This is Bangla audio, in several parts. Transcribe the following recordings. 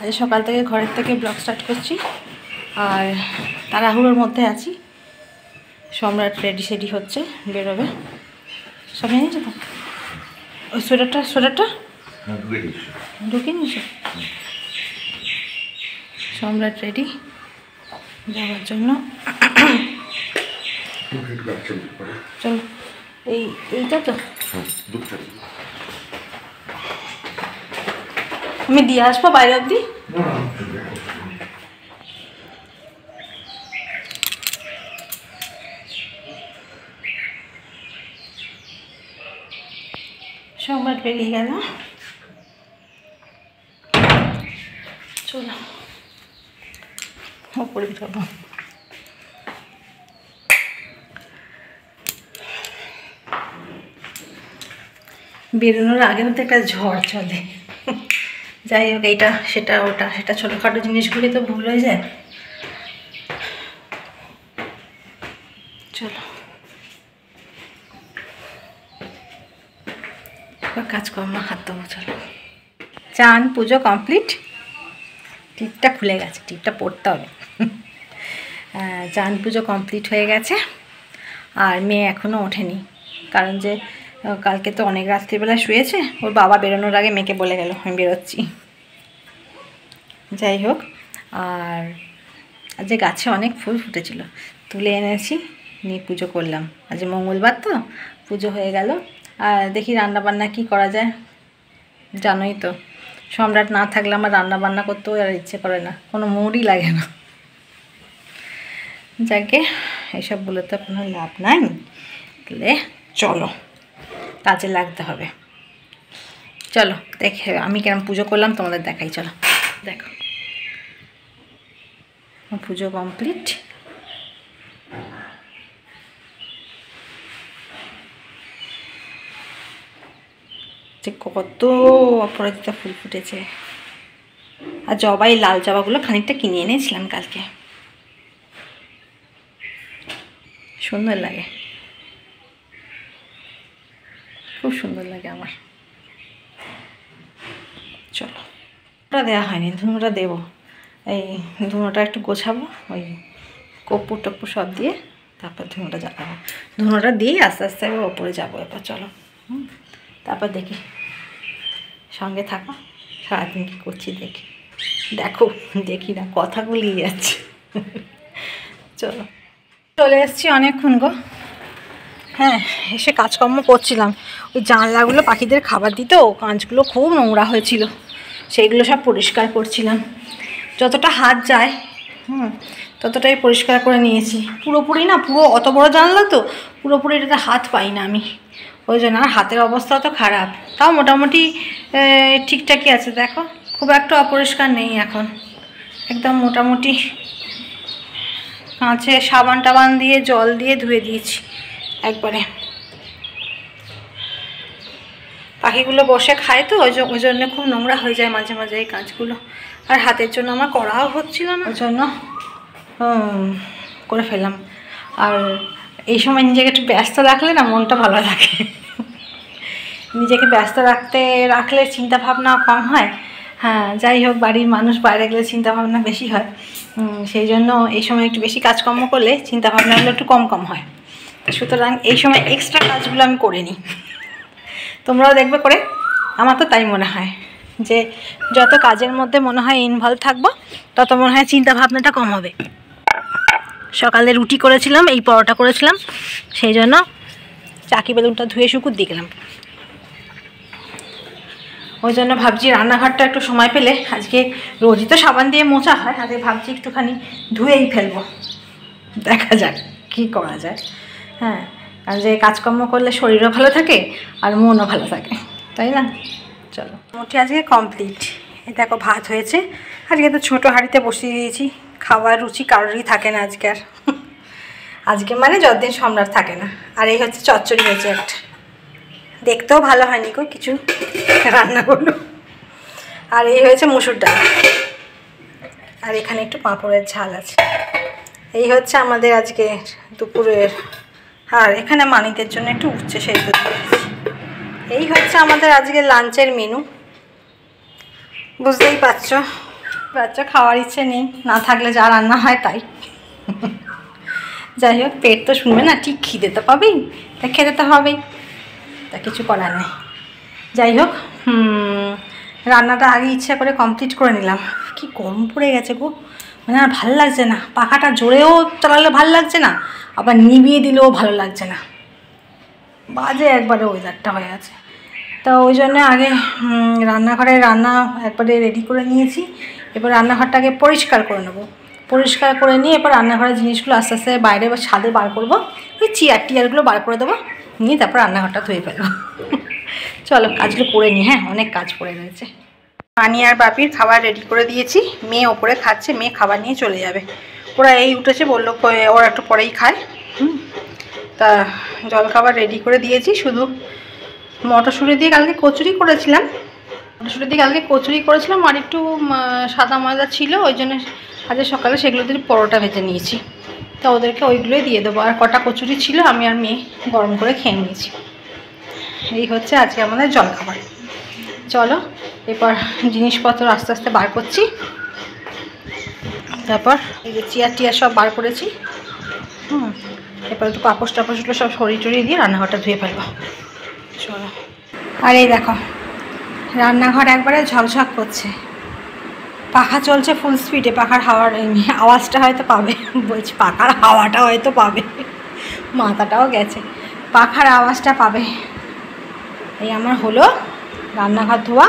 আজ সকাল থেকে ঘরের থেকে ব্লগ স্টার্ট করছি আর তাড়াহুড়োর মধ্যে আছি। সম্রাট রেডি সেডি হচ্ছে, বেরোবে। সব নিয়েছো তো? ওই সোয়েটারটা ঢুকে নিয়েছো? সম্রাট রেডি যাওয়ার জন্য। চলো, এইটা তো আমি দিয়ে আসবো বাইরে অবধি। সম্রাট বেরিয়ে গেল। চলো ওপরে যাবো। বেরোনোর আগে মতো একটা ঝড় চলে। যাই হোক, এইটা সেটা ওটা সেটা ছোটোখাটো জিনিসগুলি তো ভুল হয়ে যায়। চলো কাজকর্ম হাত দেবো। চলো, চান পুজো কমপ্লিট। টিপটা খুলে গেছে, টিপটা পড়তে হবে। চান পুজো কমপ্লিট হয়ে গেছে আর মেয়ে এখনও ওঠেনি, কারণ যে কালকে তো অনেক রাত্রিবেলা শুয়েছে। ওর বাবা বেরোনোর আগে মেয়েকে বলে গেল আমি বেরোচ্ছি। যাই হোক, আর যে গাছে অনেক ফুল ফুটেছিল, তুলে এনেছি, নিয়ে পুজো করলাম। আজ মঙ্গলবার তো পুজো হয়ে গেল। আর দেখি রান্নাবান্না কি করা যায়। জানোই তো, সম্রাট না থাকলে আমার রান্নাবান্না করতেও আর ইচ্ছে করে না, কোনো মুডই লাগে না। যাকে এসব বলে তো কোনো লাভ নাই। তাহলে চলো কাজে লাগতে হবে। চলো দেখে আমি কেরম পুজো করলাম তোমাদের দেখাই। চলো দেখো, পুজো কমপ্লিট। যে কত অপরাজিতা ফুল ফুটেছে। আর জবা, এই লাল জবাগুলো খানিকটা কিনে এনেছিলাম কালকে, সুন্দর লাগে, খুব সুন্দর লাগে আমার। চলো, ওটা দেওয়া হয়নি, ধুনোটা দেবো। এই ধুনোটা একটু গোছাবো, ওই কর্পূর টপ্পু সব দিয়ে তারপর ধুনোটা জ্বালাবো। ধুনোটা দিয়েই আস্তে আস্তে ওপরে যাবো এবার। চলো, তারপর দেখি, সঙ্গে থাকো, সারাদিন কী করছি দেখি। দেখি না, কথা বলিয়ে যাচ্ছে। চলো, চলে এসেছি অনেকক্ষণ গো। হ্যাঁ, এসে কাজকর্ম করছিলাম। ওই জানলাগুলো পাখিদের খাবার দিতে, ও কাঁচগুলো খুব নোংরা হয়েছিল, সেইগুলো সব পরিষ্কার করছিলাম। যতটা হাত যায় ততটাই পরিষ্কার করে নিয়েছি। পুরোপুরি না, পুরো অত বড় জানলা তো পুরোপুরি এটাতে হাত পাই না আমি, ওই জন্য। আর হাতের অবস্থাও তো খারাপ, তাও মোটামুটি ঠিকঠাকই আছে। দেখো, খুব একটা অপরিষ্কার নেই এখন, একদম মোটামুটি। কাঁচে সাবান টাবান দিয়ে জল দিয়ে ধুয়ে দিয়েছি একবারে। পাখিগুলো বসে খায় তো, ওই জন্য খুব নোংরা হয়ে যায় মাঝে মাঝে এই কাঁচগুলো। আর হাতের জন্য আমার করাও হচ্ছিল না, ওই জন্য করে ফেললাম। আর এই সময় নিজেকে একটু ব্যস্ত রাখলে না মনটা ভালো থাকে। নিজেকে ব্যস্ত রাখলে চিন্তা ভাবনা কম হয়। হ্যাঁ, যাই হোক, বাড়ির মানুষ বাইরে গেলে চিন্তা ভাবনা বেশি হয়। সেই জন্য এই সময় একটু বেশি কাজকর্ম করলে চিন্তা ভাবনাগুলো একটু কম হয়। সুতরাং এই সময় এক্সট্রা কাজগুলো আমি করে নিই। তোমরাও দেখবে করে। আমার তো তাই মনে হয় যে যত কাজের মধ্যে মনে হয় ইনভলভ থাকবো, তত মনে হয় চিন্তা ভাবনাটা কম হবে। সকালে রুটি করেছিলাম, এই পরোটা করেছিলাম, সেই জন্য চাকি বেলুনটা ধুয়ে শুকুর দিয়ে গেলাম। ওই জন্য ভাবছি রান্নাঘরটা একটু সময় পেলে, আজকে রোজই তো সাবান দিয়ে মোছা হয়, আজকে ভাবছি একটুখানি ধুয়েই ফেলবো। দেখা যাক কী করা যায়। হ্যাঁ, আর যে কাজকর্ম করলে শরীরও ভালো থাকে আর মনও ভালো থাকে, তাই না? চলো, মোটামুটি আজকে কমপ্লিট। এই দেখো ভাত হয়েছে। আজকে তো ছোটো হাঁড়িতে বসিয়ে দিয়েছি, খাওয়ার রুচি কারোরই থাকে না আজকে আর। আজকে মানে যতদিন সম্রাট থাকে না। আর এই হচ্ছে চচ্চড়ি হয়েছে একটা, দেখতেও ভালো হয়নি গো কিছু রান্না করলো। আর এই হয়েছে মুসুর ডাল, আর এখানে একটু পাঁপড়ের ঝাল আছে। এই হচ্ছে আমাদের আজকে দুপুরের। আর এখানে মানিতের জন্য একটু উচ্ছে সেদ্ধ দিয়েছি। এই হচ্ছে আমাদের আজকে লাঞ্চের মেনু। বুঝতেই পারছো, খাওয়ার ইচ্ছে নেই, না থাকলে যা রান্না হয় তাই। যাই হোক, পেট তো শুনবে না, ঠিক খিদে তো পাবেই, তা খেতে তো হবেই, তা কিছু করার নেই। যাই হোক, রান্নাটা আগে ইচ্ছা করে কমপ্লিট করে নিলাম। কি গরম পড়ে গেছে গো, মানে আর ভালো লাগছে না, পাখাটা জোরেও চালালে ভালো লাগছে না, আবার নিভিয়ে দিলেও ভালো লাগছে না, বাজে একবারে ওয়েদারটা হয়ে আছে। তো ওই জন্য আগে রান্নাঘরে রান্না একবারে রেডি করে নিয়েছি। এবার রান্নাঘরটাকে পরিষ্কার করে নেবো, পরিষ্কার করে নিয়ে এবার রান্নাঘরের জিনিসগুলো আস্তে আস্তে বাইরে বা ছাদে বার করবো, ওই টিয়ারগুলো বার করে দেবো, নিয়ে তারপর রান্নাঘরটা ধুয়ে ফেলবো। চলো কাজগুলো করে নিই, হ্যাঁ অনেক কাজ পড়ে রয়েছে। পানি আর বাপির খাবার রেডি করে দিয়েছি, মেয়ে ওপরে খাচ্ছে, মেয়ে খাবার নিয়ে চলে যাবে। ওরা এই উঠেছে, বললো ওরা একটু পরেই খায়। তা জলখাবার রেডি করে দিয়েছি, শুধু মটরশুঁটি দিয়ে কালকে কচুরি করেছিলাম, আর একটু সাদা ময়দা ছিল, ওই জন্য আজকে সকালে সেগুলো দিয়ে পরোটা ভেজে নিয়েছি। তা ওদেরকে ওইগুলোই দিয়ে দেবো, আর কটা কচুরি ছিল আমি আর মেয়ে গরম করে খেয়ে নিয়েছি। এই হচ্ছে আজকে আমাদের জলখাবার। চলো এরপর জিনিসপত্র আস্তে আস্তে বার করছি, তারপর এই যে চেয়ার সব বার করেছি। এরপর একটু পাপোশ টাপোশগুলো সব সরিয়ে দিয়ে রান্নাঘরটা ধুয়ে ফেলবো। চলো, আর এই দেখো রান্নাঘর একবারে ঝকঝক করছে, পাখা চলছে ফুল স্পিডে, পাখার হাওয়ার আওয়াজটা হয়তো পাবে, বলছি পাখার হাওয়াটা হয়তো পাবে, মাথাটাও গেছে, পাখার আওয়াজটা পাবে। এই আমার হলো রান্নাঘর ধোয়া,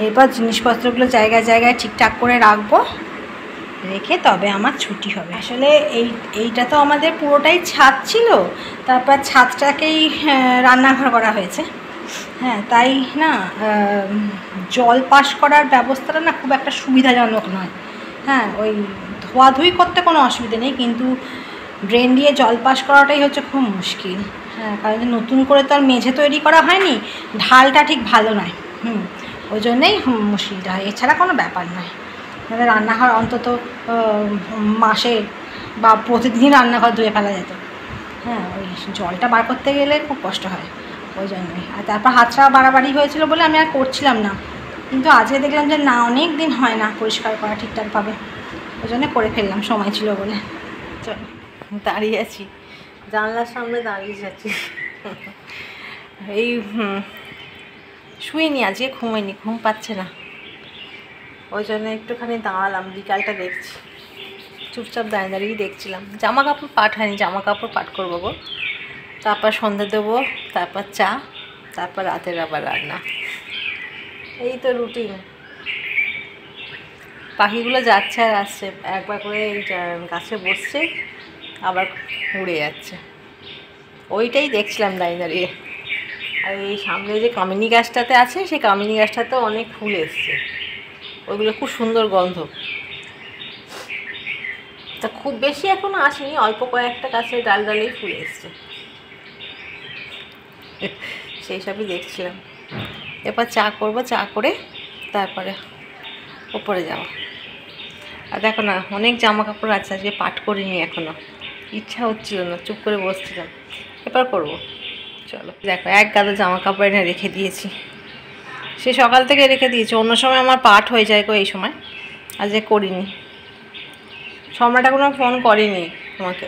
এরপর জিনিসপত্রগুলো জায়গায় জায়গায় ঠিকঠাক করে রাখবো, রেখে তবে আমার ছুটি হবে। আসলে এইটা তো আমাদের পুরোটাই ছাদ ছিল, তারপর ছাদটাকেই রান্নাঘর করা হয়েছে। হ্যাঁ তাই না, জল পাস করার ব্যবস্থাটা না খুব একটা সুবিধাজনক নয়। হ্যাঁ ওই ধোয়াধুয়ি করতে কোনো অসুবিধা নেই, কিন্তু ড্রেন দিয়ে জল পাস করাটাই হচ্ছে খুব মুশকিল। হ্যাঁ কারণ নতুন করে তো আর মেঝে তৈরি করা হয়নি, ঢালটা ঠিক ভালো নয়, ওই জন্যেই মুশকিলটা হয়, এছাড়া কোনো ব্যাপার নয়। মানে রান্নাঘর অন্তত মাসে বা প্রতিদিন রান্নাঘর ধুয়ে ফেলা যেত। হ্যাঁ ওই জলটা বার করতে গেলে খুব কষ্ট হয়, ওই জন্যই। আর তারপর হাতটা বাড়াবাড়ি হয়েছিল বলে আমি আর করছিলাম না, কিন্তু আজকে দেখলাম যে না, অনেক দিন হয় না পরিষ্কার করা ঠিকঠাকভাবে, ওই জন্য করে ফেললাম, সময় ছিল বলে। চলো, দাঁড়িয়ে আছি জানলার সামনে, দাঁড়িয়ে যাচ্ছি। এই শুইনি আজকে, ঘুম পাচ্ছে না, ওই জন্য একটুখানি দাঁড়ালাম, বিকালটা দেখছি, চুপচাপ দাঁড়িয়েই দেখছিলাম। জামা কাপড় পাট হয়নি, জামা কাপড় পাট করবো গো, তারপর সন্ধ্যে দেবো, তারপর চা, তারপর রাতের আবার রান্না, এই তো রুটিন। পাখিগুলো যাচ্ছে আর আসছে, একবার করে এই গাছে বসছে আবার উড়ে যাচ্ছে, ওইটাই দেখছিলাম দাঁড়িয়ে। আর এই সামনে যে কামিনী গাছটাতে আছে, সেই কামিনী গাছটাতেও অনেক ফুল এসছে, ওইগুলো খুব সুন্দর গন্ধ। তা খুব বেশি এখনও আসেনি, অল্প কয়েকটা গাছের ডালেই ফুল এসছে, সেই সবই দেখছিলাম। এরপর চা করবো, চা করে তারপরে ওপরে যাবো। আর দেখো না, অনেক জামা কাপড় আছে, আজকে পাট করিনি এখনও, ইচ্ছা হচ্ছিল না, চুপ করে বসছিলাম, এরপর করবো। চলো দেখো, এক গাদা জামা কাপড় এনে রেখে দিয়েছি, সে সকাল থেকে রেখে দিয়েছি, অন্য সময় আমার পাট হয়ে যায় গো, এই সময় আজকে করিনি। সম্রাট এখনো ফোন করেনি তোমাকে,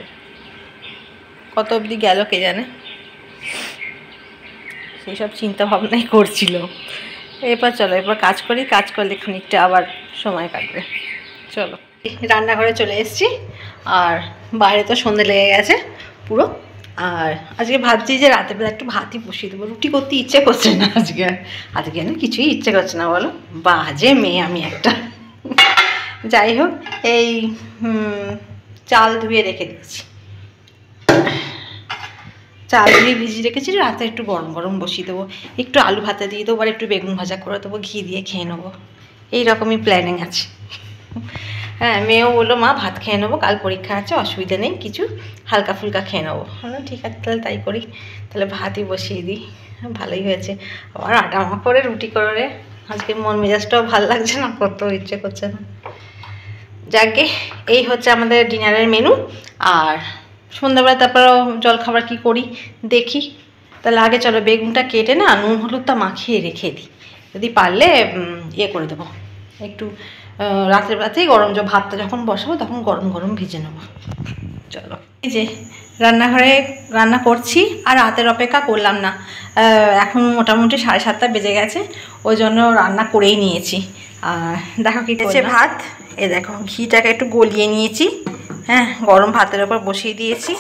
কত অবধি গেল কে জানে, সেই সব চিন্তা ভাবনাই করছিল। এরপর চলো, এরপর কাজ করি, কাজ করলে খানিকটা আবার সময় কাটবে। চলো, রান্নাঘরে চলে এসেছি, আর বাইরে তো সন্ধে লেগে গেছে পুরো। আর আজকে ভাবছি যে রাতের বেলা একটু ভাতই বসিয়ে দেবো, রুটি করতে ইচ্ছে করছে না আজকে না, কিছুই ইচ্ছে করছে না, বলো বাজে মেয়ে আমি একটা। যাই হোক, এই চাল ধুয়ে রেখে দিয়েছি, চাল ধুয়ে ভিজিয়ে রেখেছি, রাতে একটু গরম গরম বসিয়ে দেবো, একটু আলু ভাতে দিয়ে দেবো, আর একটু বেগুন ভাজা করে দেবো, ঘি দিয়ে খেয়ে নেবো, এইরকমই প্ল্যানিং আছে। হ্যাঁ মেয়েও বললো মা ভাত খেয়ে নেবো, কাল পরীক্ষা আছে, অসুবিধা নেই, কিছু হালকা ফুলকা খেয়ে নেবো। ঠিক আছে তাহলে তাই করি, তাহলে ভাতই বসিয়ে দিই। ভালোই হয়েছে, আবার আটা মাখা করে রুটি করে, আজকে মন মেজাজটাও ভালো লাগছে না, করতেও ইচ্ছে করছে না। যাকে এই হচ্ছে আমাদের ডিনারের মেনু। আর সন্ধ্যাবেলা তারপরেও জলখাবার কী করি দেখি। তাহলে আগে চলো বেগুনটা কেটে না নুন হলুদটা মাখিয়ে রেখে দিই, যদি পারলে ইয়ে করে দেবো, একটু রাতেই গরম ভাতটা যখন বসাবো তখন গরম গরম ভেজে নেবো। চলো, এই যে রান্নাঘরে রান্না করছি, আর রাতের অপেক্ষা করলাম না। এখন মোটামুটি 7:30 বেজে গেছে, ওই জন্য রান্না করেই নিয়েছি। আর দেখো কি হচ্ছে, ভাত দেখো ঘিটাকে একটু গলিয়ে নিয়েছি, হ্যাঁ, গরম ভাতের ওপর বসিয়ে দিয়েছি।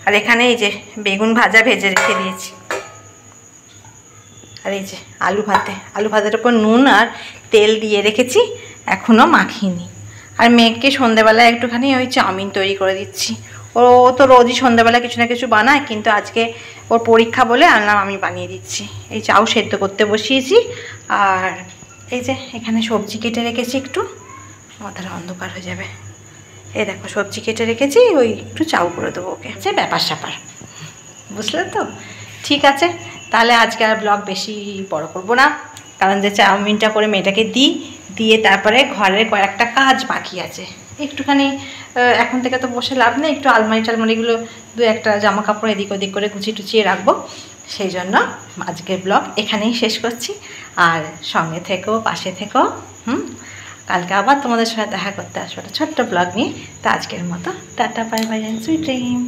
আর এখানে এই যে বেগুন ভাজা ভেজে রেখে দিয়েছি। আর এই যে আলু ভাতের ওপর নুন আর তেল দিয়ে রেখেছি, এখনও মাখিনি। আর মেয়েকে সন্ধ্যেবেলায় একটুখানি ওই চাউমিন তৈরি করে দিচ্ছি। ও তো রোজই সন্ধ্যেবেলা কিছু না কিছু বানায়, কিন্তু আজকে ওর পরীক্ষা বলে আনলাম আমি বানিয়ে দিচ্ছি। এই চাউ সেদ্ধ করতে বসিয়েছি। আর এই যে এখানে সবজি কেটে রেখেছি, একটু মাথার অন্ধকার হয়ে যাবে। এই দেখো সবজি কেটে রেখেছি, ওই একটু চাউ করে দেবো ওকে। সে ব্যাপার স্যাপার, বুঝলে তো? ঠিক আছে, তাহলে আজকে আর ব্লগ বেশি বড় করব না, কারণ যে চাউমিনটা করে মেয়েটাকে দিয়ে তারপরে ঘরের কয়েকটা কাজ বাকি আছে একটুখানি। এখন থেকে তো বসে লাভ নেই, একটু আলমারিগুলো 2-1টা জামা কাপড় এদিক ওদিক করে গুছিয়ে রাখবো। সেই জন্য আজকের ব্লগ এখানেই শেষ করছি। আর সঙ্গে থেকো, পাশে থেকো। কালকে আবার তোমাদের সাথে দেখা করতে আসবো একটা ছোট্ট ব্লগ নিয়ে। তো আজকের মতো tata, bye bye, sweet dream.